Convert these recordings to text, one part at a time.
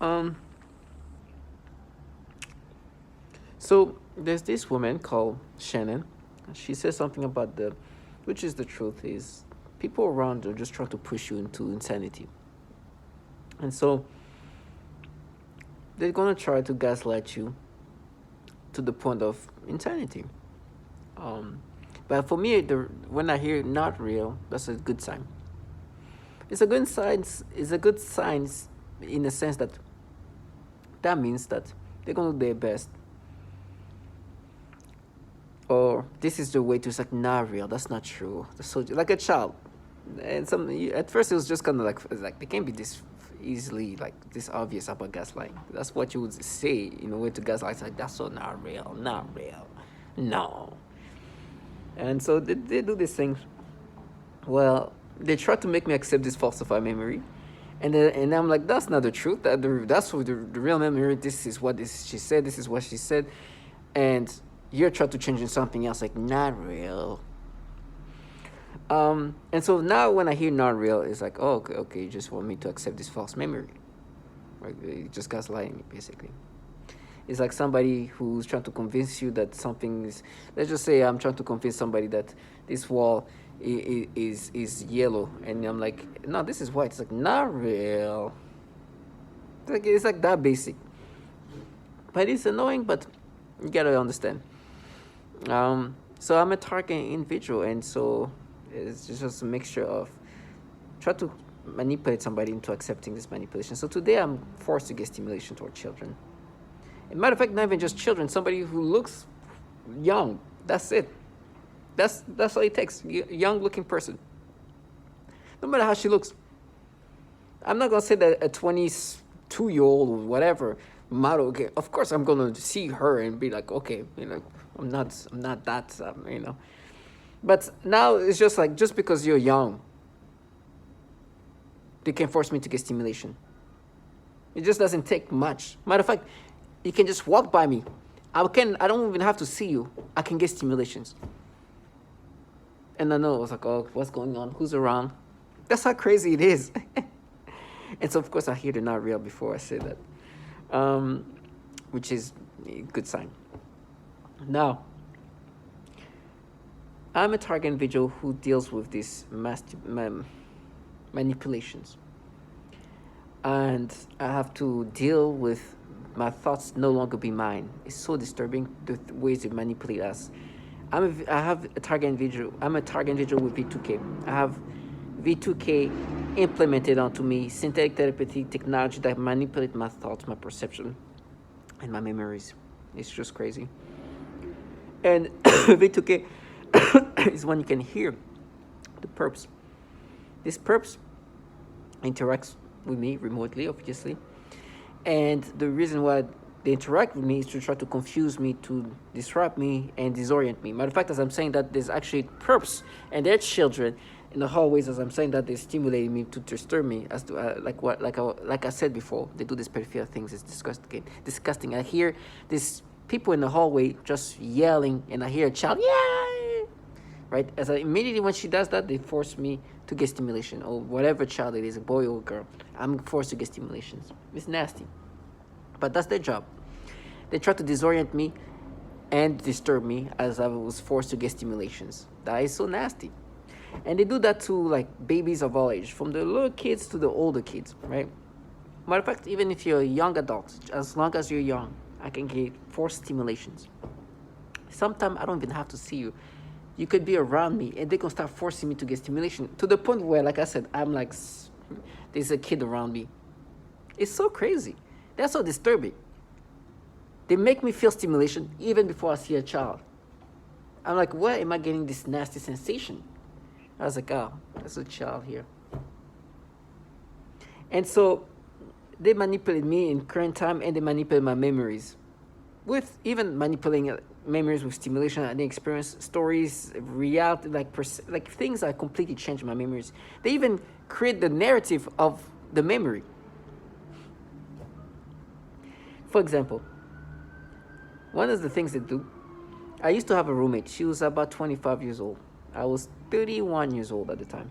Um, so there's this woman called Shannon. She says something about which is the truth, is people around are just trying to push you into insanity. And so they're gonna try to gaslight you to the point of insanity. Um, but for me, when I hear not real, that's a good sign. It's a good sign. It's a good sign in a sense that means that they're gonna do their best, or this is the way to. It's like not real. That's not true. So like a child, and some at first it was just kind of like they can't be this easily like this obvious about gaslighting. That's what you would say in a way to gaslight. It's like that's so not real, not real, no. And so they do these things. Well, they try to make me accept this falsified memory, and I'm like, that's not the truth. That's what the real memory. This is what she said. This is what she said, and you're trying to change in something else. Like not real. And so now when I hear not real, it's like, oh, okay, you just want me to accept this false memory, right? You just gaslighting me, basically. It's like somebody who's trying to convince you that something is. Let's just say I'm trying to convince somebody that this wall is yellow, and I'm like, no, this is white. It's like not real. It's like that basic, but it's annoying. But you gotta understand. So I'm a target individual, and so it's just a mixture of try to manipulate somebody into accepting this manipulation. So today I'm forced to get stimulation toward children. As a matter of fact, not even just children, somebody who looks young. That's it. That's all it takes. Young looking person. No matter how she looks. I'm not gonna say that a 22-year-old or whatever model. Okay, of course I'm gonna see her and be like, okay, I'm not that, But now it's just like just because you're young, they can force me to get stimulation. It just doesn't take much. Matter of fact, you can just walk by me. I don't even have to see you. I can get stimulations. And I know, I was like, oh, what's going on? Who's around? That's how crazy it is. And so, of course, I hear they're not real before I say that, which is a good sign. Now, I'm a target individual who deals with these manipulations. And I have to deal with my thoughts no longer be mine. It's so disturbing the ways they manipulate us. I have a target individual. I'm a target individual with V2K. I have V2K implemented onto me, synthetic telepathy technology that manipulate my thoughts, my perception, and my memories. It's just crazy. And V2K is when you can hear the perps. This perps interacts with me remotely, obviously. And the reason why they interact with me is to try to confuse me, to disrupt me, and disorient me. Matter of fact, as I'm saying that, there's actually perps and their children in the hallways. As I'm saying that, they're stimulating me to disturb me. As to like I said before, they do these peripheral things. It's disgusting. I hear these people in the hallway just yelling, and I hear a child, yeah, right? Immediately when she does that, they force me to get stimulation, or whatever child it is, a boy or a girl. I'm forced to get stimulations. It's nasty, but that's their job. They try to disorient me and disturb me as I was forced to get stimulations. That is so nasty. And they do that to like babies of all age, from the little kids to the older kids, right? Matter of fact, even if you're a young adult, as long as you're young, I can get forced stimulations. Sometimes I don't even have to see you. You could be around me and they can start forcing me to get stimulation to the point where, like I said, I'm like, there's a kid around me. It's so crazy. That's so disturbing. They make me feel stimulation even before I see a child. I'm like, where am I getting this nasty sensation? I was like, oh, there's a child here. And so they manipulate me in current time, and they manipulate my memories. With even manipulating memories with stimulation, and the experience, stories, reality, like things that completely change my memories. They even create the narrative of the memory. For example, one of the things they do, I used to have a roommate. She was about 25 years old. I was 31 years old at the time.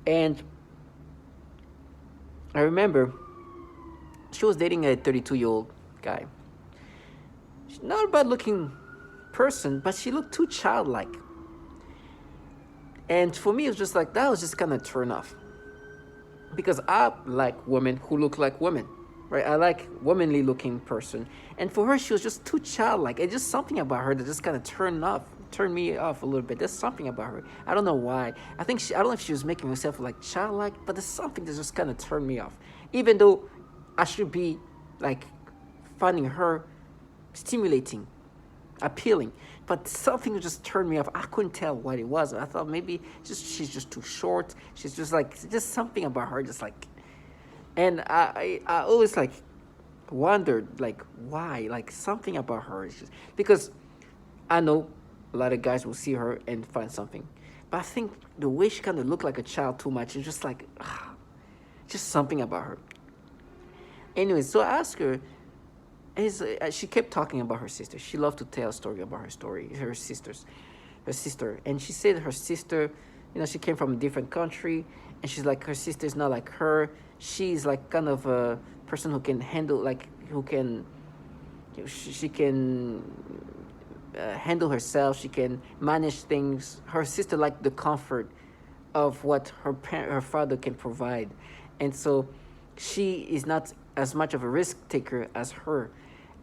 And I remember she was dating a 32-year-old guy. She's not a bad looking person, but she looked too childlike. And for me, it was just like, that was just kind of turn off. Because I like women who look like women, right? I like womanly looking person. And for her, she was just too childlike. It's just something about her that just kind of turned me off a little bit. There's something about her. I don't know why. I don't know if she was making herself like childlike, but there's something that just kind of turned me off. Even though I should be like finding her stimulating, appealing, but something just turned me off. I couldn't tell what it was. I thought maybe she's just too short. She's just something about her, just like, and I always like wondered like why, like something about her is just because I know a lot of guys will see her and find something, but I think the way she kind of looked like a child too much is just like just something about her. Anyway, so I asked her, she kept talking about her sister. She loved to tell a story about her sister. And she said her sister, she came from a different country, and she's like, her sister is not like her. She's like kind of a person who can handle, like, who can, she can handle herself. She can manage things. Her sister liked the comfort of what her father can provide. And so she is not as much of a risk taker as her,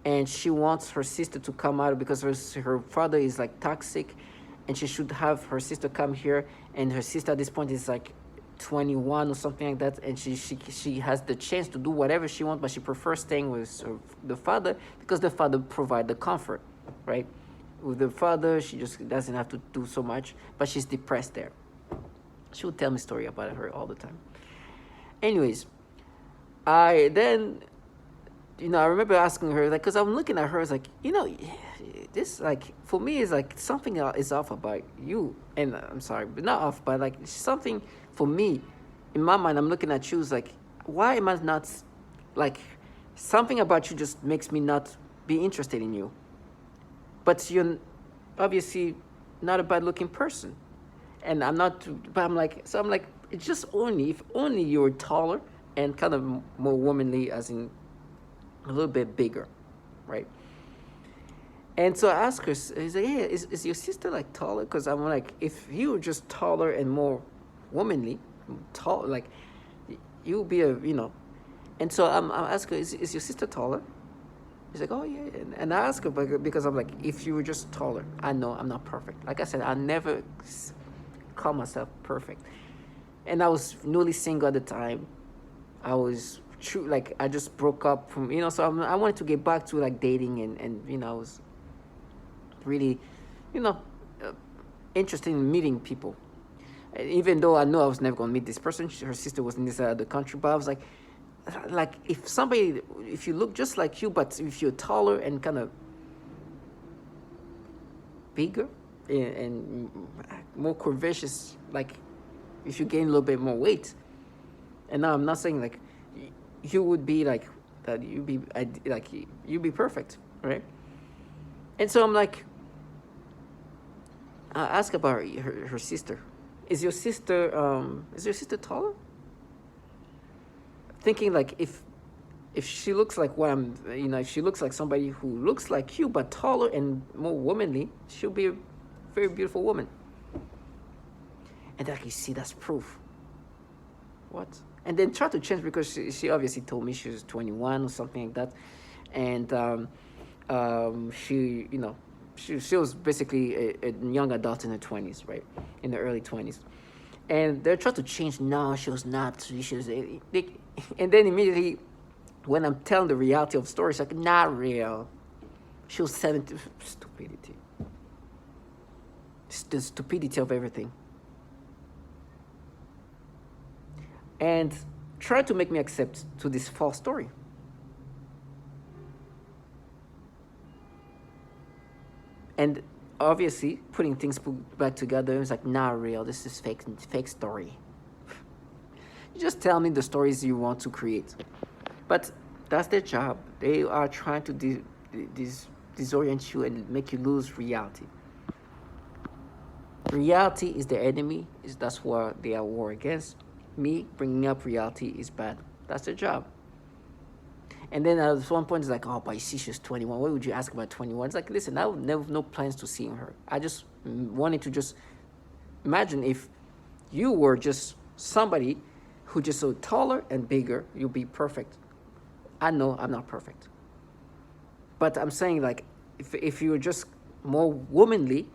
and she wants her sister to come out because her father is like toxic, and she should have her sister come here. And her sister at this point is like 21 or something like that, and she has the chance to do whatever she wants, but she prefers staying with the father because the father provide the comfort, right? With the father, she just doesn't have to do so much, but she's depressed there. She would tell me story about her all the time. Anyways, I remember asking her, like, because I'm looking at her, it's like, this, like, for me, is like something is off about you. And I'm sorry, but not off, but like something for me, in my mind, I'm looking at you, is like, why am I not, like, something about you just makes me not be interested in you. But you're obviously not a bad looking person. And I'm like, it's just if only you were taller and kind of more womanly, as in a little bit bigger, right? And so I asked her, he's like, hey, is your sister like taller? Because I'm like, if you were just taller and more womanly, tall, like, you would be And so I'm asking her, is your sister taller? He's like, oh yeah. And I ask her because I'm like, if you were just taller, I know I'm not perfect. Like I said, I never call myself perfect. And I was newly single at the time. I was true, like I just broke up from, so I wanted to get back to like dating, and I was really, interested in meeting people. Even though I knew I was never going to meet this person, her sister was in this other country, but I was like if you look just like you, but if you're taller and kind of bigger and more curvaceous, like if you gain a little bit more weight. And now I'm not saying like you would be like that, you'd be perfect, right? And so I'm like, I ask about her sister. Is your sister taller? Thinking like if she looks like what I'm, if she looks like somebody who looks like you but taller and more womanly, she'll be a very beautiful woman. And like, you see, that's proof. What? And then try to change because she obviously told me she was 21 or something like that, and she she was basically a young adult in her 20s, right, in the early 20s, and they're trying to change. No, she was not. She was, and then immediately when I'm telling the reality of the story, it's like, not real. She was 70. Stupidity. It's the stupidity of everything. And try to make me accept to this false story. And obviously, putting things back together, it's like, not real. This is fake story. You just tell me the stories you want to create. But that's their job. They are trying to disorient you and make you lose reality. Reality is the enemy. That's what they are war against. Me bringing up reality is bad. That's their job. And then at one point, it's like, oh, but you see, she's 21. Why would you ask about 21? It's like, listen, I would never no plans to seeing her. I just wanted to just imagine if you were just somebody who just so taller and bigger, you'll be perfect. I know I'm not perfect. But I'm saying, like, if you were just more womanly,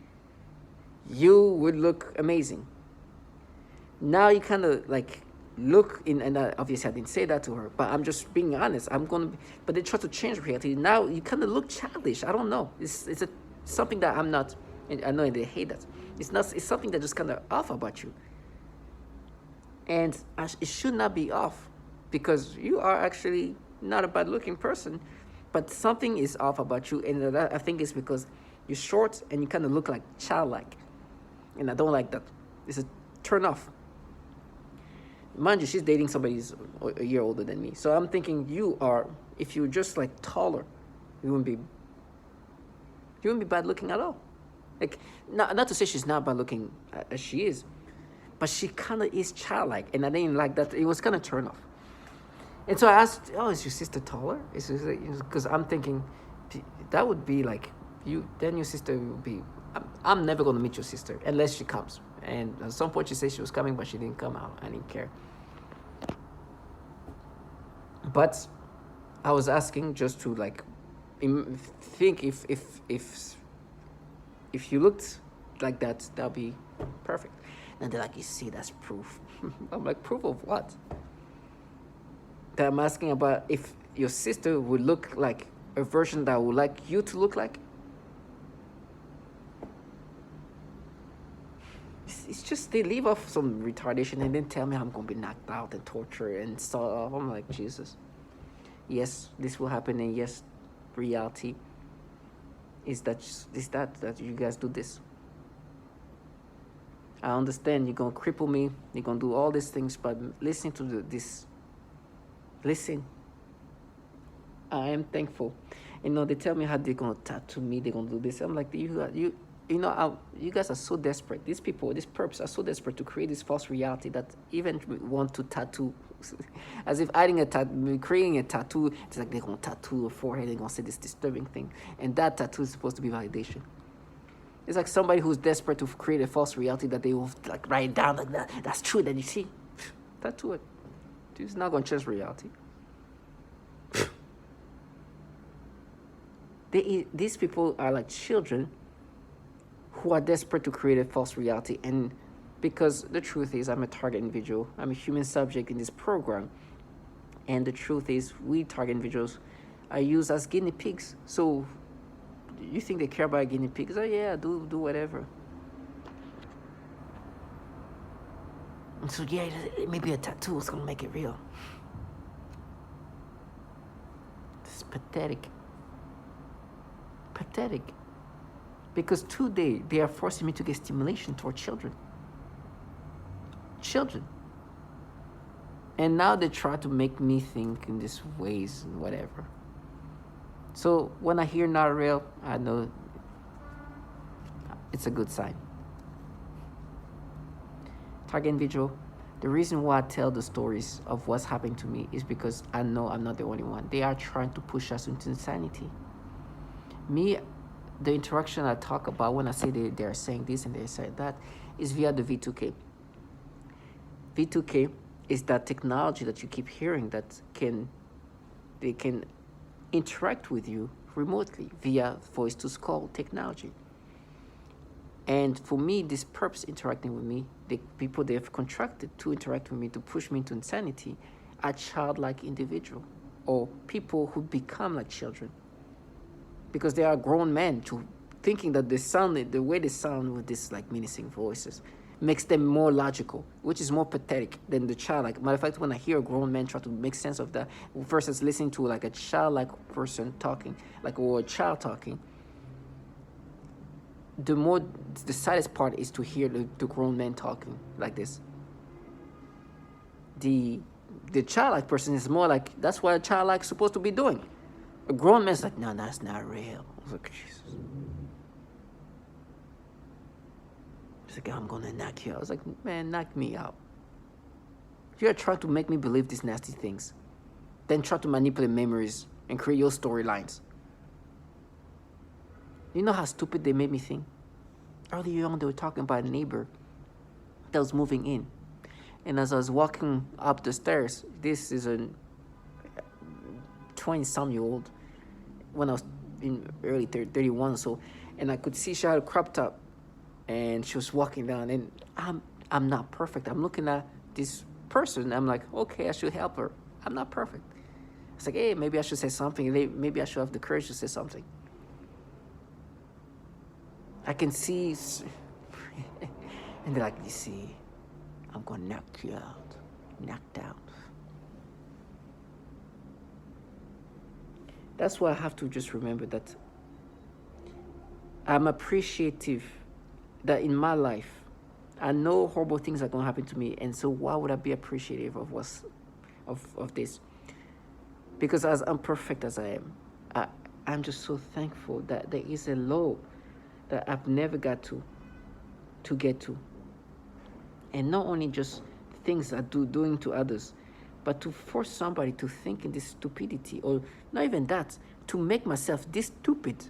you would look amazing. Now you kind of like look in, and obviously I didn't say that to her, but I'm just being honest. But they try to change reality. Now you kind of look childish. I don't know. It's something that I'm not. And I know they hate that. It's not. It's something that just kind of off about you. And it should not be off, because you are actually not a bad looking person, but something is off about you, and that, I think it's because you're short and you kind of look like childlike, and I don't like that. It's a turn off. Mind you, she's dating somebody who's a year older than me, so I'm thinking if you're just like taller, you wouldn't be bad looking at all. Like, not to say she's not bad looking as she is, but she kind of is childlike, and I didn't like that. It was kind of turn off. And so I asked, "Oh, is your sister taller?" Because I'm thinking that would be like you. Then your sister would be. I'm never gonna meet your sister unless she comes. And at some point she said she was coming, but she didn't come out. I didn't care. But I was asking just to like think if you looked like that, that'd be perfect. And they're like, you see, that's proof. I'm like, proof of what? That I'm asking about if your sister would look like a version that I would like you to look like. It's just they leave off some retardation and then tell me I'm gonna be knocked out and tortured and stuff. I'm like, Jesus. Yes, this will happen, and yes, reality is that you guys do this. I understand you're gonna cripple me, you're gonna do all these things, but listen to this. Listen. I am thankful. They tell me how they're gonna tattoo me, they're gonna do this. I'm like, you guys are so desperate. These people, these perps are so desperate to create this false reality that even want to tattoo, as if creating a tattoo, it's like they're gonna tattoo your forehead, they're gonna say this disturbing thing, and that tattoo is supposed to be validation. It's like somebody who's desperate to create a false reality that they will like write down like that. That's true. Then you see, tattoo it. It's not gonna change reality. These people are like children who are desperate to create a false reality. And because the truth is, I'm a target individual. I'm a human subject in this program. And the truth is, we target individuals are used as guinea pigs. So you think they care about guinea pigs? Oh yeah, do whatever. And so yeah, maybe a tattoo is gonna make it real. It's pathetic. Pathetic. Because today they are forcing me to get stimulation toward children. Children. And now they try to make me think in these ways and whatever. So when I hear not real, I know it's a good sign. Target individual, the reason why I tell the stories of what's happening to me is because I know I'm not the only one. They are trying to push us into insanity. Me, the interaction I talk about when I say they are saying this and they're saying that is via the V2K. V2K is that technology that you keep hearing that they can interact with you remotely via voice-to-skull technology. And for me, this perps interacting with me, the people they have contracted to interact with me to push me into insanity, are childlike individual or people who become like children. Because they are grown men thinking that the way they sound with this like menacing voices makes them more logical, which is more pathetic than the childlike. Matter of fact, when I hear a grown man try to make sense of that versus listening to like a childlike person talking, or a child talking, the saddest part is to hear the grown men talking like this. The childlike person is more like, that's what a childlike is supposed to be doing. A grown man's like, no, that's not real. I was like, Jesus. He's like, I'm gonna knock you out. I was like, man, knock me out. You're trying to make me believe these nasty things. then try to manipulate memories and create your storylines. You know how stupid they made me think? Earlier on, they were talking about a neighbor that was moving in. And as I was walking up the stairs, this is a 20-some-year-old, when I was in early 31 or so, and I could see she had a crop top, and she was walking down, and I'm not perfect. I'm looking at this person, I'm like, okay, I should help her. I'm not perfect. It's like, hey, maybe I should say something. Maybe I should have the courage to say something. I can see, and they're like, you see, I'm gonna knock you out, knocked out. That's why I have to just remember that I'm appreciative that in my life, I know horrible things are gonna happen to me, and so why would I be appreciative of of this? Because as imperfect as I am, I'm just so thankful that there is a low that I've never got to get to. And not only just things I doing to others, but to force somebody to think in this stupidity, or not even that, to make myself this stupid,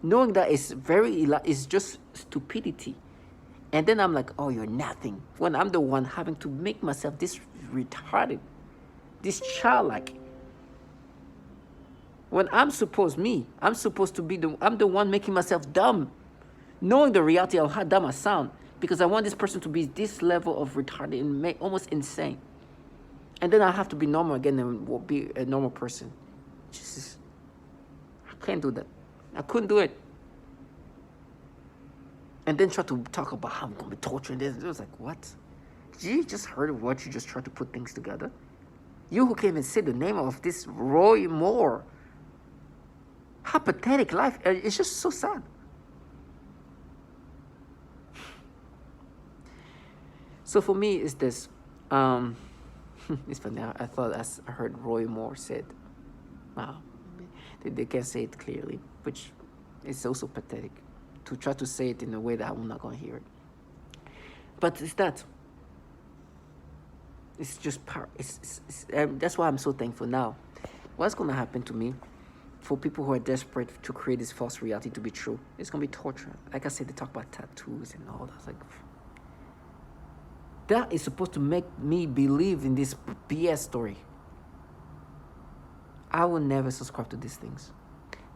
knowing that it's just stupidity. And then I'm like, oh, you're nothing, when I'm the one having to make myself this retarded, this childlike. When I'm supposed to be I'm the one making myself dumb, knowing the reality of how dumb I sound, because I want this person to be this level of retarded and almost insane. And then I have to be normal again and be a normal person. Jesus, I can't do that. I couldn't do it. And then try to talk about how I'm going to be torturing this. It was like, what? You just heard what you just tried to put things together? You who can't even say the name of this Roy Moore. How pathetic life. It's just so sad. So for me, it's this. It's funny. I thought I heard Roy Moore said, wow, they can't say it clearly, which is also pathetic to try to say it in a way that I'm not going to hear it. But it's that. It's just power. That's why I'm so thankful now. What's going to happen to me for people who are desperate to create this false reality to be true? It's going to be torture. Like I said, they talk about tattoos and all that. Like, that is supposed to make me believe in this BS story. I will never subscribe to these things.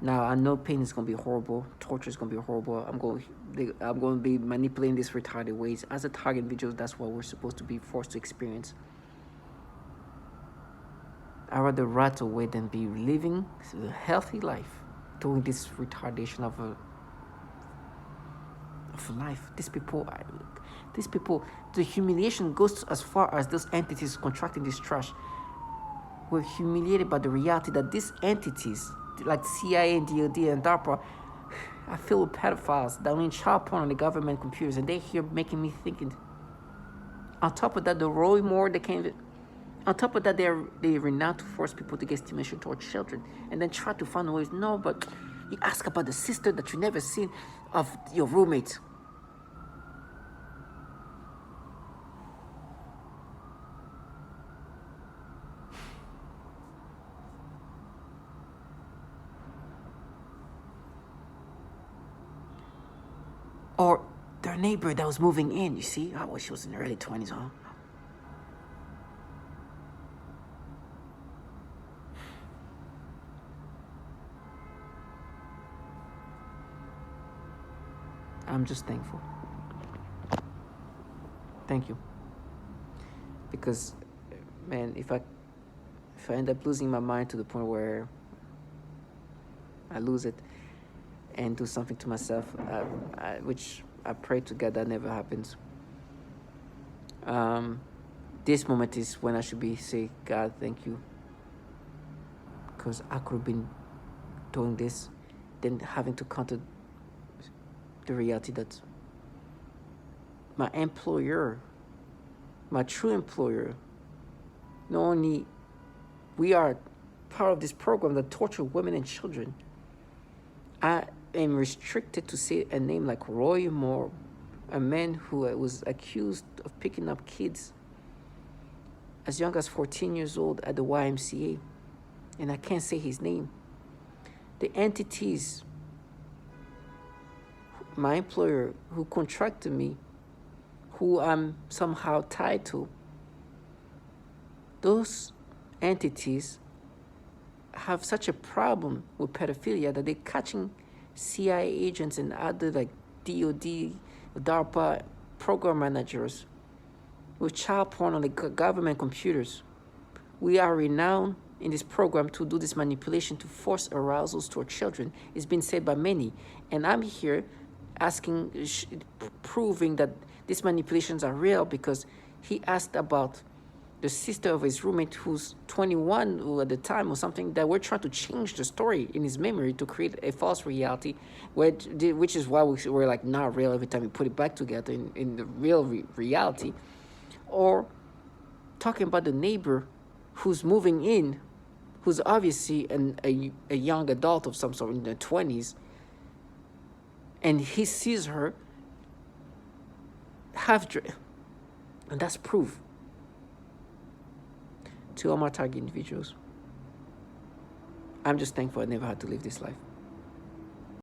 Now, I know pain is going to be horrible. Torture is going to be horrible. I'm going to be manipulating these retarded ways. As a target individual, that's what we're supposed to be forced to experience. I'd rather rat away than be living a healthy life doing this retardation of life. These people, the humiliation goes as far as those entities contracting this trash. We're humiliated by the reality that these entities, like CIA and DOD and DARPA, are filled with pedophiles downloading child porn on the government computers, and they're here making me thinking. On top of that, the Roy Moore, on top of that, they're renowned to force people to get stimulation toward children, and then try to find ways. No, but you ask about the sister that you never seen of your roommate. Or their neighbor that was moving in, you see? Oh, well, she was in her early 20s, huh? I'm just thankful. Thank you. Because, man, if I end up losing my mind to the point where I lose it and do something to myself, which I pray to God that never happens. This moment is when I should say, God, thank you. Because I could have been doing this, then having to counter the reality that my employer, my true employer, not only we are part of this program that torture women and children, I am restricted to say a name like Roy Moore, a man who was accused of picking up kids as young as 14 years old at the YMCA. and I can't say his name. The entities, my employer who contracted me, who I'm somehow tied to, those entities have such a problem with pedophilia that they're catching CIA agents and other like DOD, DARPA program managers with child porn on the government computers. We are renowned in this program to do this manipulation to force arousals to our children. It's been said by many. And I'm here asking, proving that these manipulations are real because he asked about the sister of his roommate who's 21 at the time or something, that we're trying to change the story in his memory to create a false reality, which is why we're like not real every time we put it back together in the real reality. Or talking about the neighbor who's moving in, who's obviously a young adult of some sort in their 20s, and he sees her and that's proof. To all my target individuals, I'm just thankful I never had to live this life.